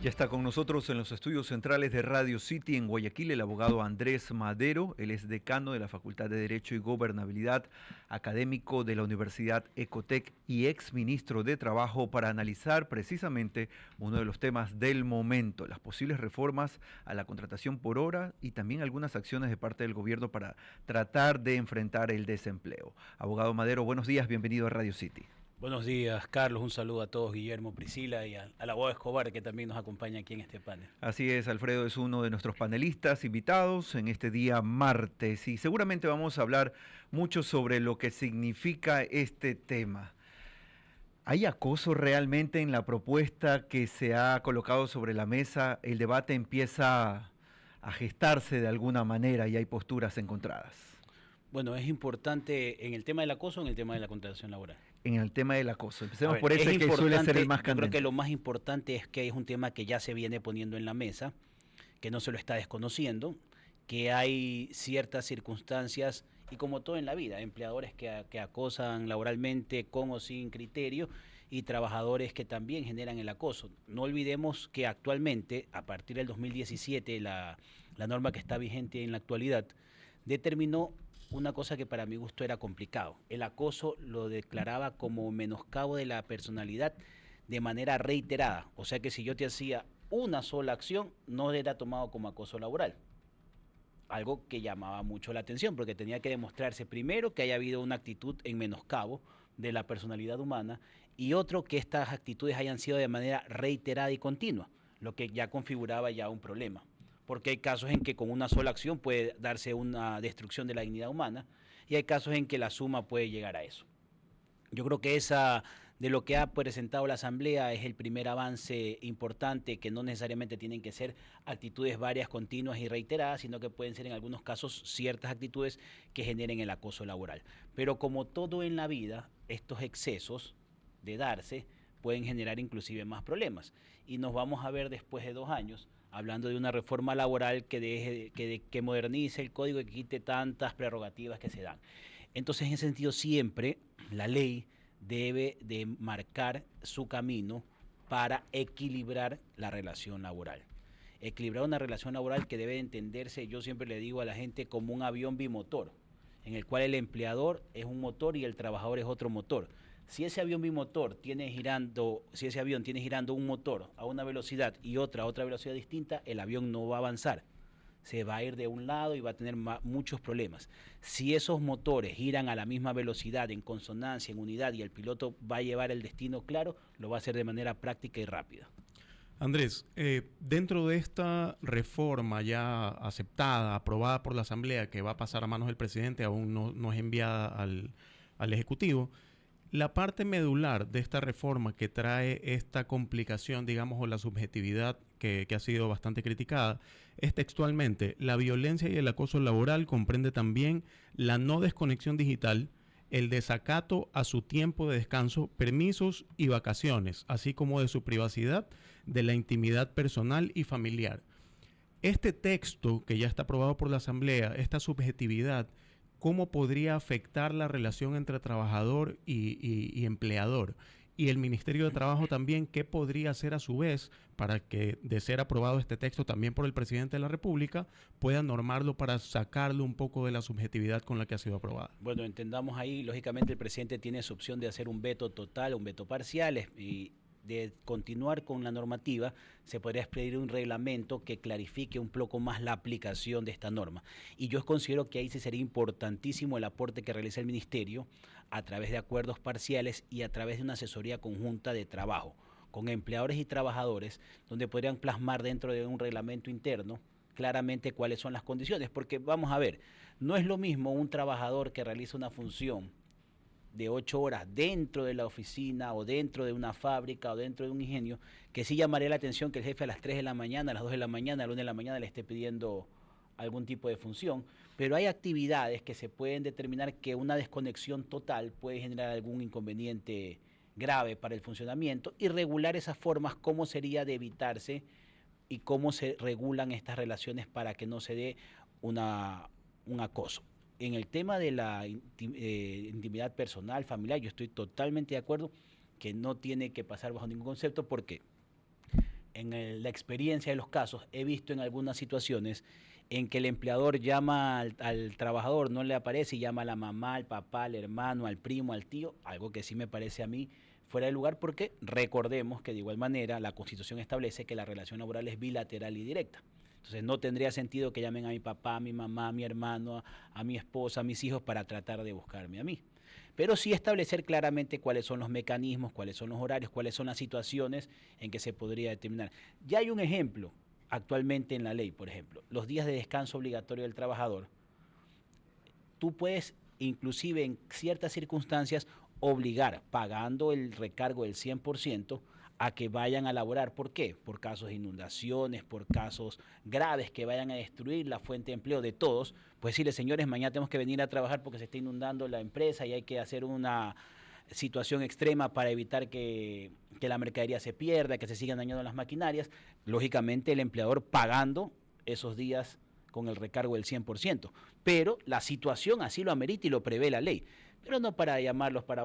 Ya está con nosotros en los estudios centrales de Radio City en Guayaquil el abogado Andrés Madero. Él es decano de la Facultad de Derecho y Gobernabilidad, académico de la Universidad Ecotec y exministro de Trabajo, para analizar precisamente uno de los temas del momento, las posibles reformas a la contratación por hora y también algunas acciones de parte del gobierno para tratar de enfrentar el desempleo. Abogado Madero, buenos días, bienvenido a Radio City. Buenos días, Carlos. Un saludo a todos, Guillermo, Priscila y al abogado Escobar, que también nos acompaña aquí en este panel. Así es, Alfredo es uno de nuestros panelistas invitados en este día martes y seguramente vamos a hablar mucho sobre lo que significa este tema. ¿Hay acoso realmente en la propuesta que se ha colocado sobre la mesa? El debate empieza a gestarse de alguna manera y hay posturas encontradas. Bueno, es importante en el tema del acoso o en el tema de la contratación laboral. En el tema del acoso. Empecemos ver, por ese que suele ser el más Yo creo candente. que lo más importante es que es un tema que ya se viene poniendo en la mesa, que no se lo está desconociendo, que hay ciertas circunstancias, y como todo en la vida, empleadores que acosan laboralmente con o sin criterio y trabajadores que también generan el acoso. No olvidemos que actualmente, a partir del 2017, la norma que está vigente en la actualidad, determinó una cosa que para mi gusto era complicado. El acoso lo declaraba como menoscabo de la personalidad de manera reiterada. O sea que si yo te hacía una sola acción, no era tomado como acoso laboral. Algo que llamaba mucho la atención, porque tenía que demostrarse primero que haya habido una actitud en menoscabo de la personalidad humana y otro que estas actitudes hayan sido de manera reiterada y continua, lo que ya configuraba ya un problema. Porque hay casos en que con una sola acción puede darse una destrucción de la dignidad humana y hay casos en que la suma puede llegar a eso. Yo creo que de lo que ha presentado la Asamblea es el primer avance importante, que no necesariamente tienen que ser actitudes varias, continuas y reiteradas, sino que pueden ser en algunos casos ciertas actitudes que generen el acoso laboral. Pero como todo en la vida, estos excesos de darse pueden generar inclusive más problemas. Y nos vamos a ver después de 2 años hablando de una reforma laboral que modernice el código y que quite tantas prerrogativas que se dan. Entonces, en ese sentido, siempre la ley debe de marcar su camino para equilibrar la relación laboral. Equilibrar una relación laboral que debe entenderse, yo siempre le digo a la gente, como un avión bimotor, en el cual el empleador es un motor y el trabajador es otro motor. Si ese avión bimotor tiene girando un motor a una velocidad y otra a otra velocidad distinta, el avión no va a avanzar. Se va a ir de un lado y va a tener muchos problemas. Si esos motores giran a la misma velocidad, en consonancia, en unidad, y el piloto va a llevar el destino claro, lo va a hacer de manera práctica y rápida. Andrés, dentro de esta reforma ya aceptada, aprobada por la Asamblea, que va a pasar a manos del presidente, aún no es enviada al Ejecutivo, la parte medular de esta reforma que trae esta complicación, digamos, o la subjetividad que ha sido bastante criticada, es textualmente: la violencia y el acoso laboral comprende también la no desconexión digital, el desacato a su tiempo de descanso, permisos y vacaciones, así como de su privacidad, de la intimidad personal y familiar. Este texto que ya está aprobado por la Asamblea, esta subjetividad, ¿cómo podría afectar la relación entre trabajador y empleador? Y el Ministerio de Trabajo también, ¿qué podría hacer a su vez para que, de ser aprobado este texto también por el presidente de la República, pueda normarlo para sacarlo un poco de la subjetividad con la que ha sido aprobada? Bueno, entendamos ahí, lógicamente el presidente tiene su opción de hacer un veto total, un veto parcial, y de continuar con la normativa, se podría expedir un reglamento que clarifique un poco más la aplicación de esta norma. Y yo considero que ahí sí sería importantísimo el aporte que realiza el Ministerio a través de acuerdos parciales y a través de una asesoría conjunta de trabajo con empleadores y trabajadores, donde podrían plasmar dentro de un reglamento interno claramente cuáles son las condiciones. Porque vamos a ver, no es lo mismo un trabajador que realiza una función de 8 horas dentro de la oficina o dentro de una fábrica o dentro de un ingenio, que sí llamaría la atención que el jefe a las 3 de la mañana, a las 2 de la mañana, a la 1 de la mañana le esté pidiendo algún tipo de función, pero hay actividades que se pueden determinar que una desconexión total puede generar algún inconveniente grave para el funcionamiento, y regular esas formas, cómo sería de evitarse y cómo se regulan estas relaciones para que no se dé un acoso. En el tema de la intimidad personal, familiar, yo estoy totalmente de acuerdo que no tiene que pasar bajo ningún concepto, porque la experiencia de los casos, he visto en algunas situaciones en que el empleador llama al trabajador, no le aparece y llama a la mamá, al papá, al hermano, al primo, al tío, algo que sí me parece a mí fuera de lugar, porque recordemos que de igual manera la Constitución establece que la relación laboral es bilateral y directa. Entonces no tendría sentido que llamen a mi papá, a mi mamá, a mi hermano, a mi esposa, a mis hijos para tratar de buscarme a mí. Pero sí establecer claramente cuáles son los mecanismos, cuáles son los horarios, cuáles son las situaciones en que se podría determinar. Ya hay un ejemplo actualmente en la ley, por ejemplo, los días de descanso obligatorio del trabajador. Tú puedes, inclusive en ciertas circunstancias, obligar, pagando el recargo del 100%, a que vayan a laborar. ¿Por qué? Por casos de inundaciones, por casos graves que vayan a destruir la fuente de empleo de todos. Pues decirle, señores, mañana tenemos que venir a trabajar porque se está inundando la empresa y hay que hacer una situación extrema para evitar que la mercadería se pierda, que se sigan dañando las maquinarias. Lógicamente el empleador pagando esos días con el recargo del 100%, pero la situación así lo amerita y lo prevé la ley. Pero no para llamarlos para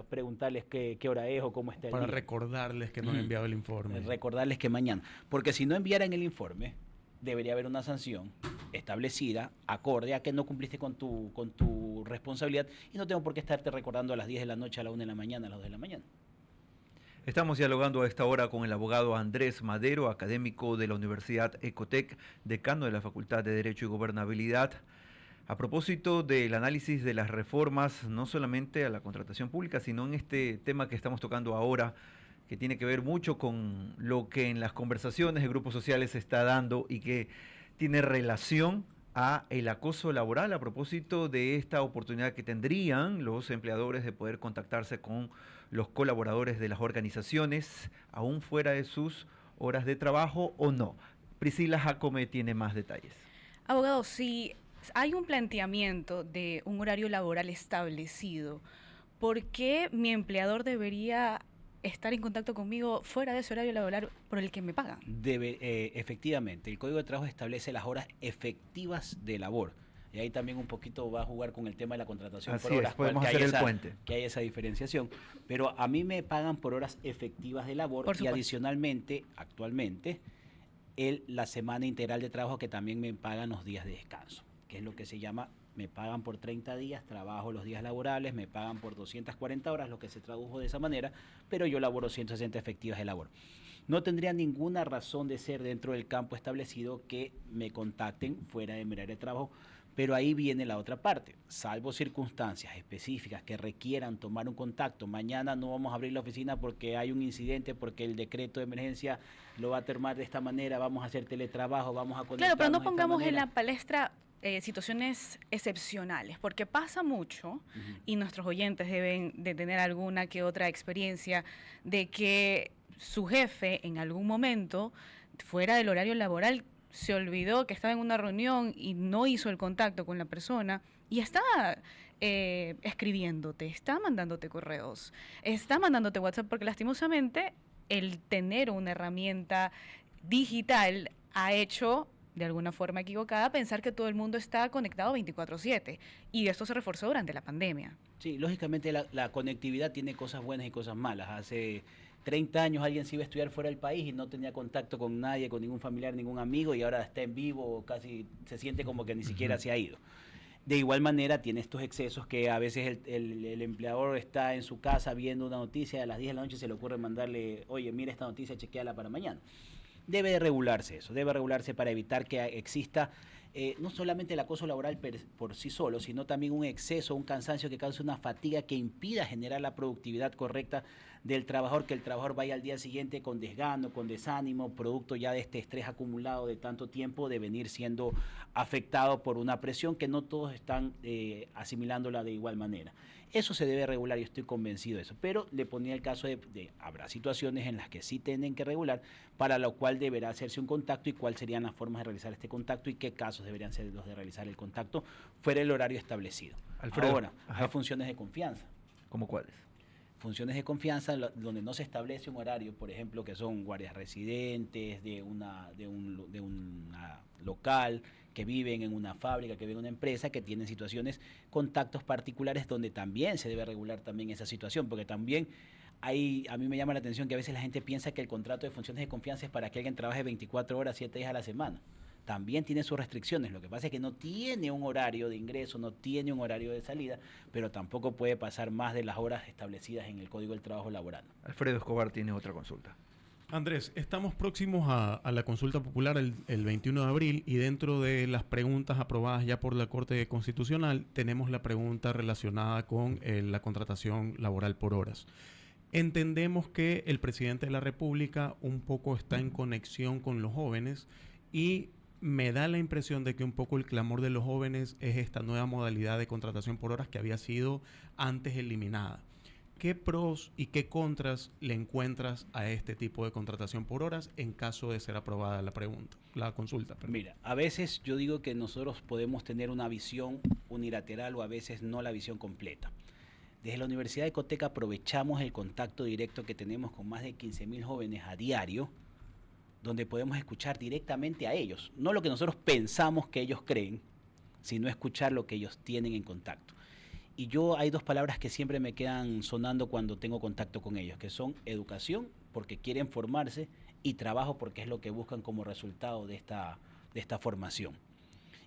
preguntarles qué hora es o cómo está el Para día. recordarles que no han enviado el informe. Recordarles que mañana. Porque si no enviaran el informe, debería haber una sanción establecida, acorde a que no cumpliste con tu responsabilidad, y no tengo por qué estarte recordando a las 10 de la noche, a la 1 de la mañana, a las 2 de la mañana. Estamos dialogando a esta hora con el abogado Andrés Madero, académico de la Universidad Ecotec, decano de la Facultad de Derecho y Gobernabilidad. A propósito del análisis de las reformas, no solamente a la contratación pública, sino en este tema que estamos tocando ahora, que tiene que ver mucho con lo que en las conversaciones de grupos sociales se está dando y que tiene relación a el acoso laboral, a propósito de esta oportunidad que tendrían los empleadores de poder contactarse con los colaboradores de las organizaciones, aún fuera de sus horas de trabajo o no. Priscila Jacome tiene más detalles. Abogado, si hay un planteamiento de un horario laboral establecido, ¿por qué mi empleador debería estar en contacto conmigo fuera de ese horario laboral por el que me pagan? Efectivamente, el Código de Trabajo establece las horas efectivas de labor. Y ahí también un poquito va a jugar con el tema de la contratación Así por horas. es, podemos hacer el puente. Que hay esa diferenciación. Pero a mí me pagan por horas efectivas de labor y adicionalmente, actualmente, la semana integral de trabajo, que también me pagan los días de descanso, que es lo que se llama, me pagan por 30 días, trabajo los días laborables, me pagan por 240 horas, lo que se tradujo de esa manera, pero yo laboro 160 efectivas de labor. No tendría ninguna razón de ser dentro del campo establecido que me contacten fuera de mi área de trabajo, pero ahí viene la otra parte. Salvo circunstancias específicas que requieran tomar un contacto, mañana no vamos a abrir la oficina porque hay un incidente, porque el decreto de emergencia lo va a tomar de esta manera, vamos a hacer teletrabajo, vamos a conectarnos. Claro, pero no pongamos en la palestra situaciones excepcionales, porque pasa mucho, y nuestros oyentes deben de tener alguna que otra experiencia de que su jefe en algún momento, fuera del horario laboral, se olvidó que estaba en una reunión y no hizo el contacto con la persona y está escribiéndote, está mandándote correos, está mandándote WhatsApp, porque lastimosamente el tener una herramienta digital ha hecho, de alguna forma equivocada, pensar que todo el mundo está conectado 24/7, y esto se reforzó durante la pandemia. Sí, lógicamente la conectividad tiene cosas buenas y cosas malas. Hace 30 años alguien se iba a estudiar fuera del país y no tenía contacto con nadie, con ningún familiar, ningún amigo, y ahora está en vivo, casi se siente como que ni siquiera se ha ido. De igual manera tiene estos excesos que a veces el empleador está en su casa viendo una noticia, a las 10 de la noche se le ocurre mandarle, oye, mira esta noticia, chequéala para mañana. Debe de regularse eso, debe regularse para evitar que exista no solamente el acoso laboral por sí solo, sino también un exceso, un cansancio que cause una fatiga que impida generar la productividad correcta del trabajador, que el trabajador vaya al día siguiente con desgano, con desánimo, producto ya de este estrés acumulado de tanto tiempo, de venir siendo afectado por una presión que no todos están asimilándola de igual manera. Eso se debe regular, yo estoy convencido de eso, pero le ponía el caso de habrá situaciones en las que sí tienen que regular, para lo cual deberá hacerse un contacto y cuáles serían las formas de realizar este contacto y qué casos deberían ser los de realizar el contacto fuera el horario establecido. Alfredo, ahora, hay funciones de confianza. ¿Cómo cuáles? Funciones de confianza donde no se establece un horario, por ejemplo, que son guardias residentes de una local, que viven en una fábrica, que viven en una empresa, que tienen situaciones, contactos particulares donde también se debe regular también esa situación, porque también a mí me llama la atención que a veces la gente piensa que el contrato de funciones de confianza es para que alguien trabaje 24 horas, 7 días a la semana. También tiene sus restricciones. Lo que pasa es que no tiene un horario de ingreso, no tiene un horario de salida, pero tampoco puede pasar más de las horas establecidas en el Código del Trabajo Laboral. Alfredo Escobar tiene otra consulta. Andrés, estamos próximos a la consulta popular el 21 de abril y dentro de las preguntas aprobadas ya por la Corte Constitucional tenemos la pregunta relacionada con la contratación laboral por horas. Entendemos que el presidente de la República un poco está en conexión con los jóvenes y me da la impresión de que un poco el clamor de los jóvenes es esta nueva modalidad de contratación por horas que había sido antes eliminada. ¿Qué pros y qué contras le encuentras a este tipo de contratación por horas en caso de ser aprobada la consulta? Perdón. Mira, a veces yo digo que nosotros podemos tener una visión unilateral o a veces no la visión completa. Desde la Universidad de Ecotec aprovechamos el contacto directo que tenemos con más de 15.000 jóvenes a diario, donde podemos escuchar directamente a ellos, no lo que nosotros pensamos que ellos creen, sino escuchar lo que ellos tienen en contacto. Y hay dos palabras que siempre me quedan sonando cuando tengo contacto con ellos, que son educación, porque quieren formarse, y trabajo, porque es lo que buscan como resultado de esta formación.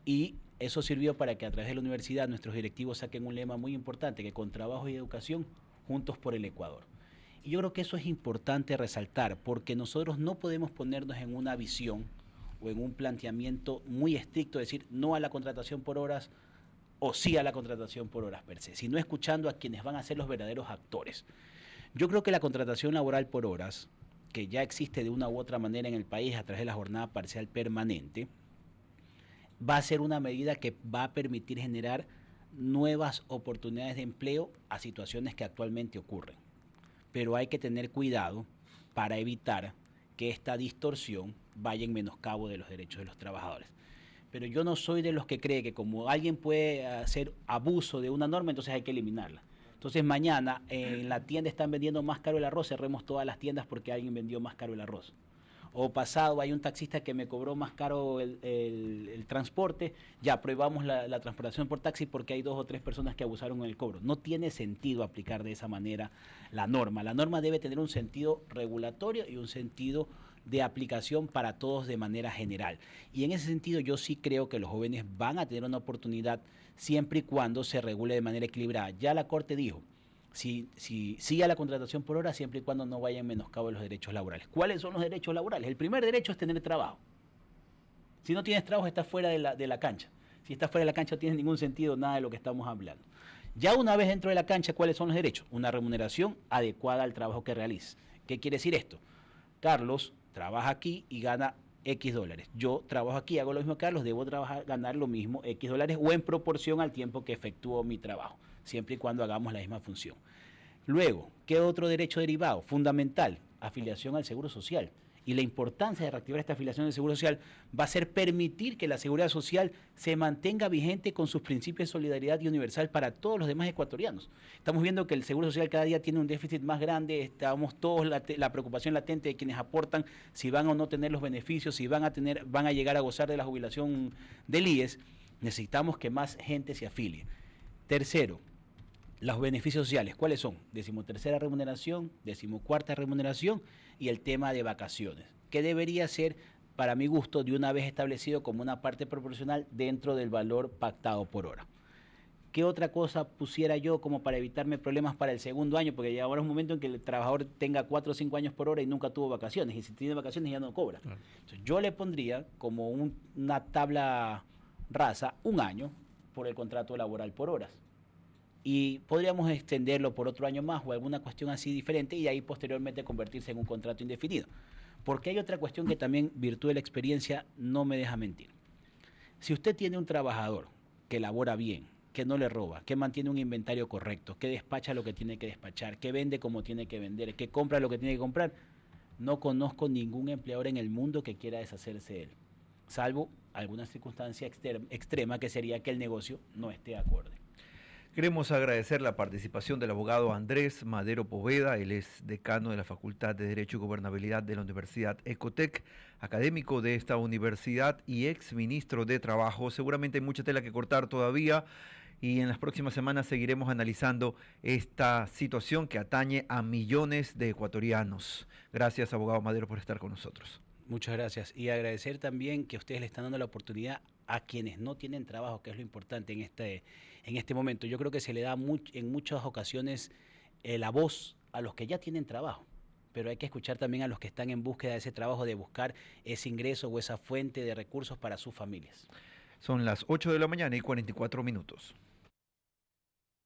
Y eso sirvió para que a través de la universidad nuestros directivos saquen un lema muy importante, que con trabajo y educación, juntos por el Ecuador. Y yo creo que eso es importante resaltar, porque nosotros no podemos ponernos en una visión o en un planteamiento muy estricto, decir no a la contratación por horas o sí a la contratación por horas per se, sino escuchando a quienes van a ser los verdaderos actores. Yo creo que la contratación laboral por horas, que ya existe de una u otra manera en el país a través de la jornada parcial permanente, va a ser una medida que va a permitir generar nuevas oportunidades de empleo a situaciones que actualmente ocurren. Pero hay que tener cuidado para evitar que esta distorsión vaya en menoscabo de los derechos de los trabajadores. Pero yo no soy de los que cree que como alguien puede hacer abuso de una norma, entonces hay que eliminarla. Entonces mañana en la tienda están vendiendo más caro el arroz, cerremos todas las tiendas porque alguien vendió más caro el arroz. O pasado hay un taxista que me cobró más caro el transporte, ya prohibamos la transportación por taxi porque hay 2 o 3 personas que abusaron en el cobro. No tiene sentido aplicar de esa manera la norma. La norma debe tener un sentido regulatorio y un sentido de aplicación para todos de manera general. Y en ese sentido yo sí creo que los jóvenes van a tener una oportunidad siempre y cuando se regule de manera equilibrada. Ya la Corte dijo, sí a la contratación por hora siempre y cuando no vaya en menoscabo de los derechos laborales. ¿Cuáles son los derechos laborales? El primer derecho es tener trabajo. Si no tienes trabajo, estás fuera de la cancha. Si estás fuera de la cancha no tiene ningún sentido nada de lo que estamos hablando. Ya una vez dentro de la cancha, ¿cuáles son los derechos? Una remuneración adecuada al trabajo que realices. ¿Qué quiere decir esto? Carlos trabaja aquí y gana X dólares. Yo trabajo aquí, hago lo mismo que Carlos, debo ganar lo mismo X dólares o en proporción al tiempo que efectúo mi trabajo, siempre y cuando hagamos la misma función. Luego, ¿qué otro derecho derivado? Fundamental, afiliación al Seguro Social. Y la importancia de reactivar esta afiliación al Seguro Social va a ser permitir que la Seguridad Social se mantenga vigente con sus principios de solidaridad y universal para todos los demás ecuatorianos. Estamos viendo que el Seguro Social cada día tiene un déficit más grande, estamos todos la preocupación latente de quienes aportan si van o no tener los beneficios, si van a llegar a gozar de la jubilación del IES. Necesitamos que más gente se afilie. Tercero, los beneficios sociales, ¿cuáles son? 13ª remuneración, 14ª remuneración y el tema de vacaciones, que debería ser, para mi gusto, de una vez establecido como una parte proporcional dentro del valor pactado por hora. ¿Qué otra cosa pusiera yo como para evitarme problemas para el segundo año? Porque ya ahora es un momento en que el trabajador tenga 4 o 5 años por hora y nunca tuvo vacaciones, y si tiene vacaciones ya no cobra. Claro. Entonces, yo le pondría como una tabla rasa 1 año por el contrato laboral por horas. Y podríamos extenderlo por otro año más o alguna cuestión así diferente y ahí posteriormente convertirse en un contrato indefinido. Porque hay otra cuestión que también, virtud de la experiencia, no me deja mentir. Si usted tiene un trabajador que labora bien, que no le roba, que mantiene un inventario correcto, que despacha lo que tiene que despachar, que vende como tiene que vender, que compra lo que tiene que comprar, no conozco ningún empleador en el mundo que quiera deshacerse de él, salvo alguna circunstancia extrema que sería que el negocio no esté acorde. Queremos agradecer la participación del abogado Andrés Madero Poveda. Él es decano de la Facultad de Derecho y Gobernabilidad de la Universidad Ecotec, académico de esta universidad y ex ministro de Trabajo. Seguramente hay mucha tela que cortar todavía y en las próximas semanas seguiremos analizando esta situación que atañe a millones de ecuatorianos. Gracias, abogado Madero, por estar con nosotros. Muchas gracias. Y agradecer también que ustedes le están dando la oportunidad a quienes no tienen trabajo, que es lo importante en este momento. Yo creo que se le da en muchas ocasiones la voz a los que ya tienen trabajo, pero hay que escuchar también a los que están en búsqueda de ese trabajo, de buscar ese ingreso o esa fuente de recursos para sus familias. Son las 8 de la mañana y 44 minutos.